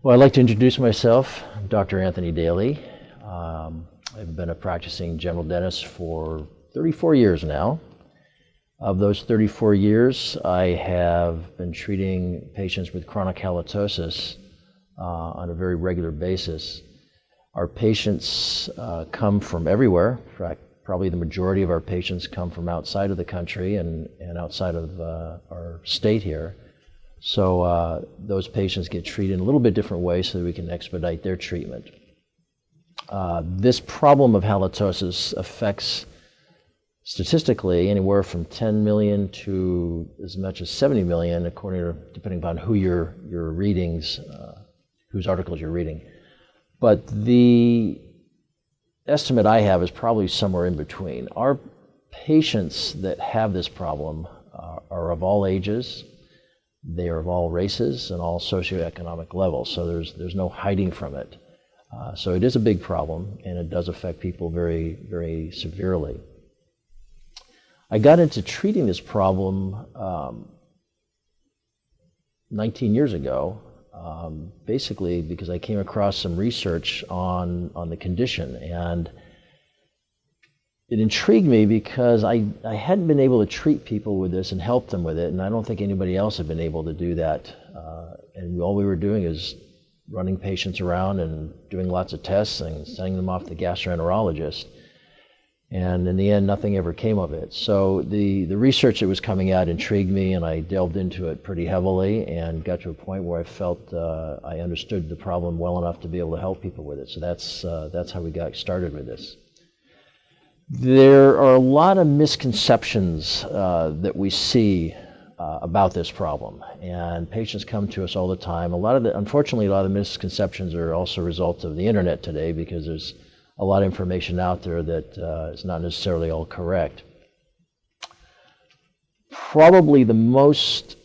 Well, I'd like to introduce myself. I'm Dr. Anthony Dailley. I've been a practicing general dentist for 34 years now. Of those 34 years, I have been treating patients with chronic halitosis on a very regular basis. Our patients come from everywhere. In fact, probably the majority of our patients come from outside of the country and outside of our state here. So those patients get treated in a little bit different way so that we can expedite their treatment. This problem of halitosis affects statistically anywhere from 10 million to as much as 70 million, depending upon who your readings, whose articles you're reading. But the estimate I have is probably somewhere in between. Our patients that have this problem are of all ages. They are of all races and all socioeconomic levels, so there's no hiding from it. So it is a big problem, and it does affect people very, very severely. I got into treating this problem 19 years ago, basically because I came across some research on the condition, and it intrigued me because I hadn't been able to treat people with this and help them with it, and I don't think anybody else had been able to do that. And all we were doing is running patients around and doing lots of tests and sending them off to the gastroenterologist. And in the end, nothing ever came of it. So the research that was coming out intrigued me, and I delved into it pretty heavily and got to a point where I felt I understood the problem well enough to be able to help people with it. So that's how we got started with this. There are a lot of misconceptions that we see about this problem, and patients come to us all the time. Unfortunately, a lot of the misconceptions are also a result of the internet today, because there's a lot of information out there that is not necessarily all correct. Probably the most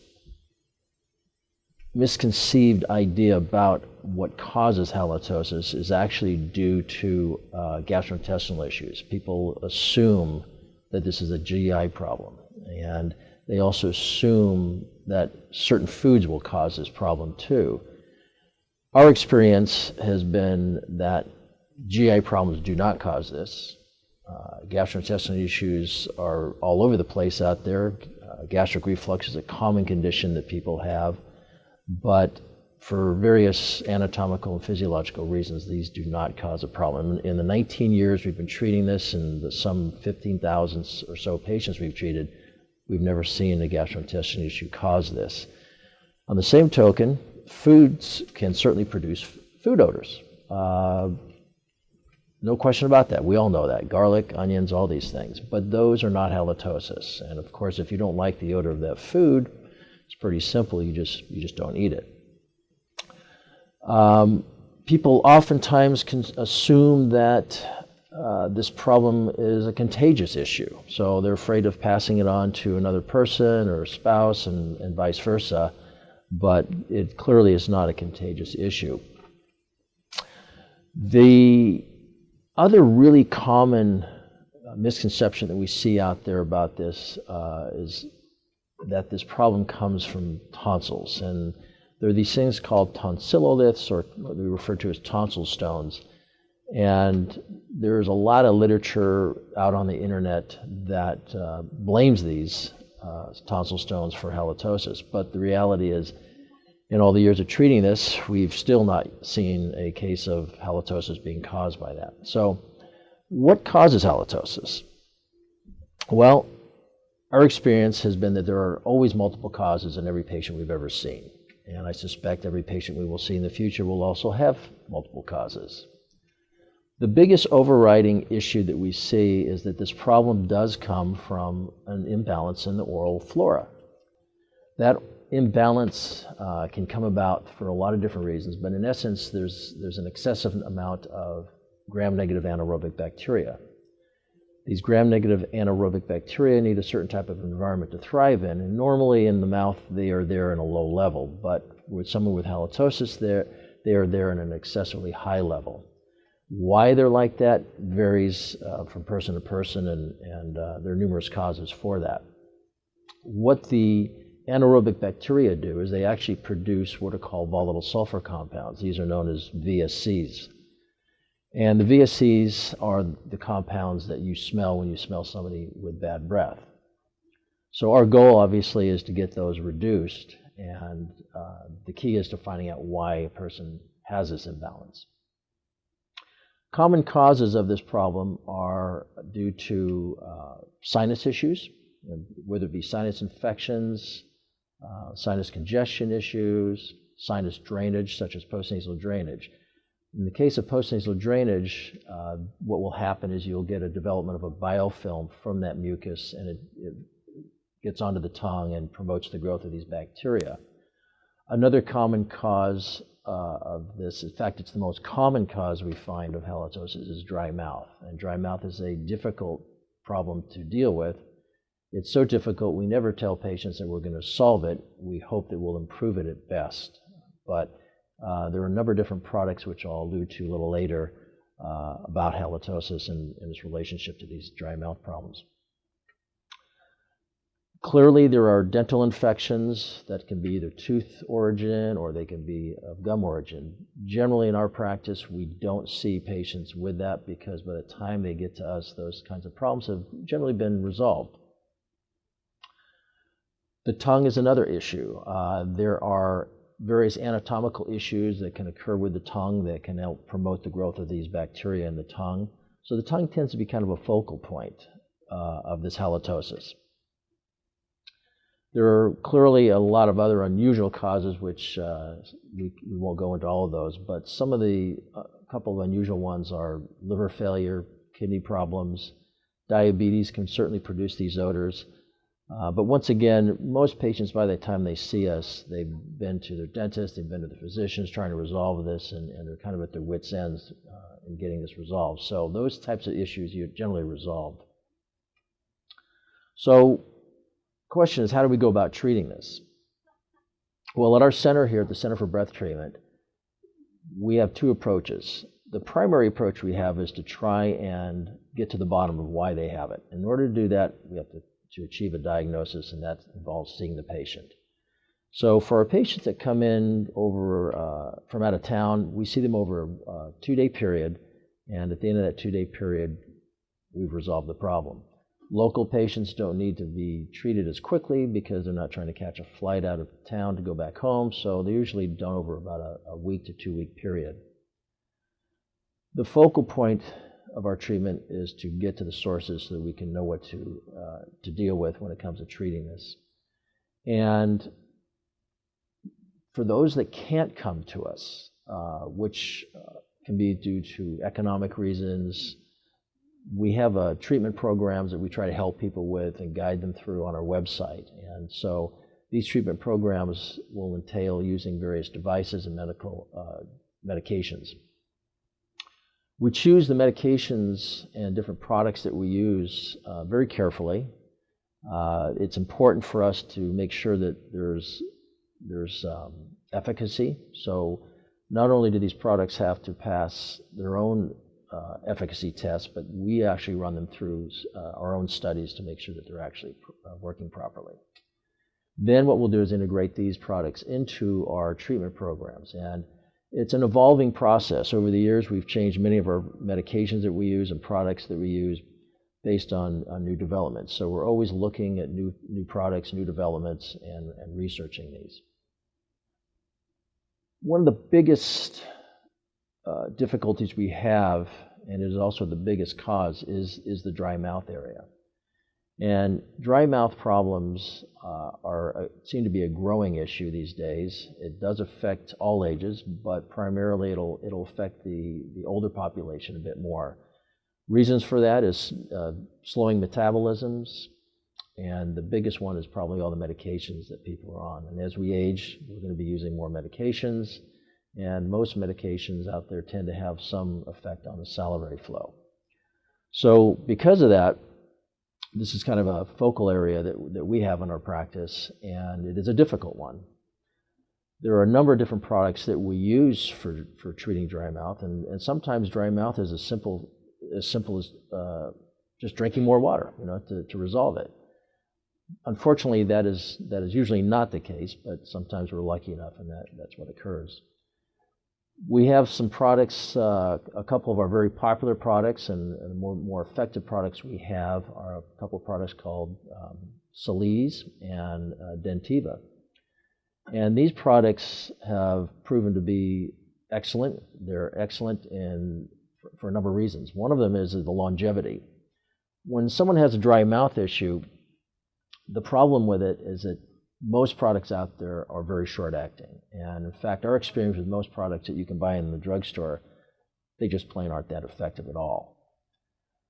misconceived idea about what causes halitosis is actually due to gastrointestinal issues. People assume that this is a GI problem, and they also assume that certain foods will cause this problem too. Our experience has been that GI problems do not cause this. Gastrointestinal issues are all over the place out there. Gastric reflux is a common condition that people have, but for various anatomical and physiological reasons, these do not cause a problem. In the 19 years we've been treating this, and the some 15,000 or so patients we've treated, we've never seen a gastrointestinal issue cause this. On the same token, foods can certainly produce food odors. No question about that. We all know that. Garlic, onions, all these things. But those are not halitosis. And of course, if you don't like the odor of that food, it's pretty simple. You just don't eat it. People oftentimes can assume that this problem is a contagious issue. So they're afraid of passing it on to another person or a spouse and vice versa. But it clearly is not a contagious issue. The other really common misconception that we see out there about this is that this problem comes from tonsils. And there are these things called tonsilloliths, or what we refer to as tonsil stones. And there's a lot of literature out on the internet that blames these tonsil stones for halitosis. But the reality is, in all the years of treating this, we've still not seen a case of halitosis being caused by that. So what causes halitosis? Well, our experience has been that there are always multiple causes in every patient we've ever seen. And I suspect every patient we will see in the future will also have multiple causes. The biggest overriding issue that we see is that this problem does come from an imbalance in the oral flora. That imbalance can come about for a lot of different reasons, but in essence, there's an excessive amount of gram-negative anaerobic bacteria. These gram-negative anaerobic bacteria need a certain type of environment to thrive in, and normally in the mouth they are there in a low level, but with someone with halitosis, they are there in an excessively high level. Why they're like that varies from person to person, and there are numerous causes for that. What the anaerobic bacteria do is they actually produce what are called volatile sulfur compounds. These are known as VSCs. And the VSCs are the compounds that you smell when you smell somebody with bad breath. So our goal, obviously, is to get those reduced, and the key is to finding out why a person has this imbalance. Common causes of this problem are due to sinus issues, whether it be sinus infections, sinus congestion issues, sinus drainage, such as postnasal drainage. In the case of postnasal drainage, what will happen is you'll get a development of a biofilm from that mucus, and it gets onto the tongue and promotes the growth of these bacteria. Another common cause of this, in fact, it's the most common cause we find of halitosis, is dry mouth. And dry mouth is a difficult problem to deal with. It's so difficult we never tell patients that we're going to solve it. We hope that we'll improve it at best. But there are a number of different products which I'll allude to a little later about halitosis and its relationship to these dry mouth problems. Clearly, there are dental infections that can be either tooth origin or they can be of gum origin. Generally, in our practice, we don't see patients with that because by the time they get to us, those kinds of problems have generally been resolved. The tongue is another issue. There are various anatomical issues that can occur with the tongue that can help promote the growth of these bacteria in the tongue. So the tongue tends to be kind of a focal point of this halitosis. There are clearly a lot of other unusual causes, which we won't go into all of those, but some of the couple of unusual ones are liver failure, kidney problems, diabetes can certainly produce these odors. But once again, most patients, by the time they see us, they've been to their dentist, they've been to the physicians trying to resolve this, and they're kind of at their wits' ends in getting this resolved. So those types of issues are generally resolved. So the question is, how do we go about treating this? Well, at our center here, at the Center for Breath Treatment, we have two approaches. The primary approach we have is to try and get to the bottom of why they have it. In order to do that, we have to achieve a diagnosis, and that involves seeing the patient. So for our patients that come in over from out of town, we see them over a 2-day period, and at the end of that 2-day period, we've resolved the problem. Local patients don't need to be treated as quickly because they're not trying to catch a flight out of town to go back home, so they're usually done over about a 1 to 2 week period. The focal point of our treatment is to get to the sources so that we can know what to deal with when it comes to treating this. And for those that can't come to us, which can be due to economic reasons, we have treatment programs that we try to help people with and guide them through on our website. And so these treatment programs will entail using various devices and medications. We choose the medications and different products that we use very carefully. It's important for us to make sure that there's efficacy. So not only do these products have to pass their own efficacy tests, but we actually run them through our own studies to make sure that they're actually working properly. Then what we'll do is integrate these products into our treatment programs. And it's an evolving process. Over the years, we've changed many of our medications that we use and products that we use based on new developments. So we're always looking at new products, new developments, and researching these. One of the biggest difficulties we have, and it is also the biggest cause, is the dry mouth area. And dry mouth problems seem to be a growing issue these days. It does affect all ages, but primarily it'll affect the older population a bit more. Reasons for that is slowing metabolisms, and the biggest one is probably all the medications that people are on. And as we age, we're going to be using more medications, and most medications out there tend to have some effect on the salivary flow. So because of that, this is kind of a focal area that we have in our practice, and it is a difficult one. There are a number of different products that we use for treating dry mouth, and sometimes dry mouth is as simple as just drinking more water, to resolve it. Unfortunately, that is usually not the case, but sometimes we're lucky enough, and that's what occurs. We have some products, a couple of our very popular products, and more effective products we have are a couple of products called Salese and Dentiva. And these products have proven to be excellent. They're excellent for a number of reasons. One of them is the longevity. When someone has a dry mouth issue, the problem with it is that most products out there are very short-acting. And in fact, our experience with most products that you can buy in the drugstore, they just plain aren't that effective at all.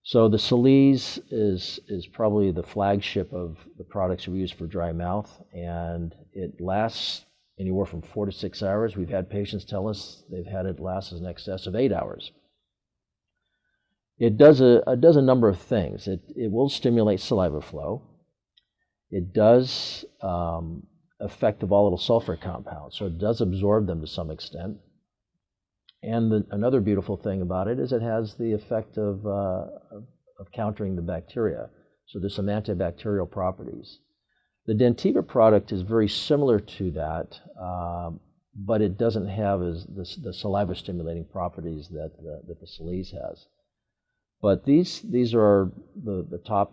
So the Salese is probably the flagship of the products we use for dry mouth, and it lasts anywhere from 4 to 6 hours. We've had patients tell us they've had it last in excess of 8 hours. It does a number of things. It will stimulate saliva flow. It does affect the volatile sulfur compounds, so it does absorb them to some extent. And another beautiful thing about it is it has the effect of countering the bacteria. So there's some antibacterial properties. The Dentiva product is very similar to that, but it doesn't have the saliva stimulating properties that the Salese has. But these are the top,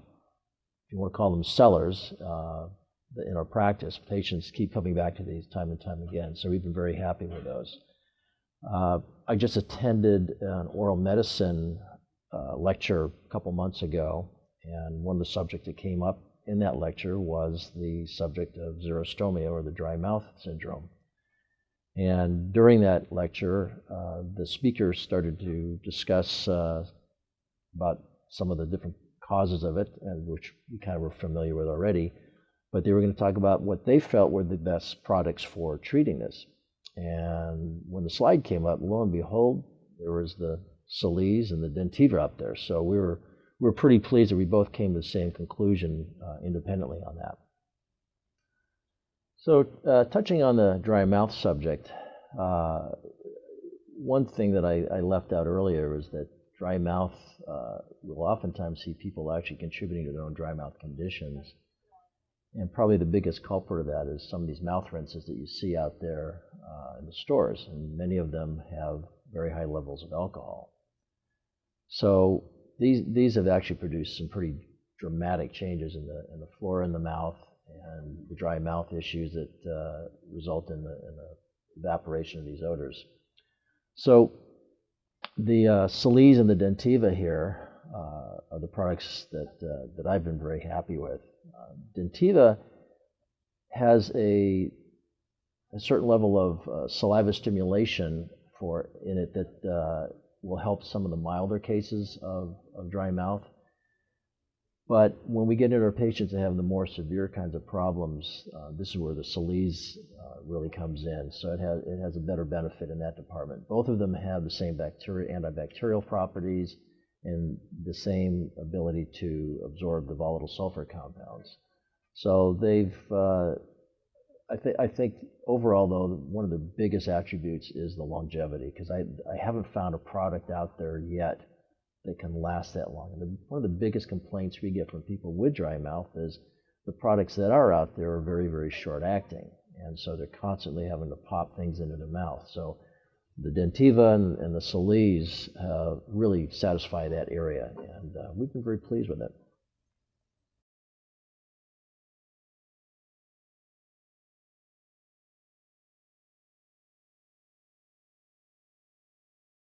if you want to call them sellers, in our practice. Patients keep coming back to these time and time again, so we've been very happy with those. I just attended an oral medicine lecture a couple months ago, and one of the subjects that came up in that lecture was the subject of xerostomia, or the dry mouth syndrome. And during that lecture, the speaker started to discuss about some of the different causes of it, and which we kind of were familiar with already, but they were going to talk about what they felt were the best products for treating this. And when the slide came up, lo and behold, there was the Salese and the Dentiva up there. So we were pretty pleased that we both came to the same conclusion independently on that. So touching on the dry mouth subject, one thing that I left out earlier is that dry mouth, we'll oftentimes see people actually contributing to their own dry mouth conditions. And probably the biggest culprit of that is some of these mouth rinses that you see out there in the stores, and many of them have very high levels of alcohol. So these have actually produced some pretty dramatic changes in the flora in the mouth and the dry mouth issues that result in the evaporation of these odors. So the Salese and the Dentiva here are the products that I've been very happy with. Dentiva has a certain level of saliva stimulation in it that will help some of the milder cases of dry mouth. But when we get into our patients that have the more severe kinds of problems, this is where the Salese really comes in. So it has a better benefit in that department. Both of them have the same antibacterial properties and the same ability to absorb the volatile sulfur compounds. So I think overall, though, one of the biggest attributes is the longevity, because I haven't found a product out there yet that can last that long. And one of the biggest complaints we get from people with dry mouth is the products that are out there are very, very short acting, and so they're constantly having to pop things into their mouth. So the Dentiva and the Salese really satisfy that area, and we've been very pleased with it.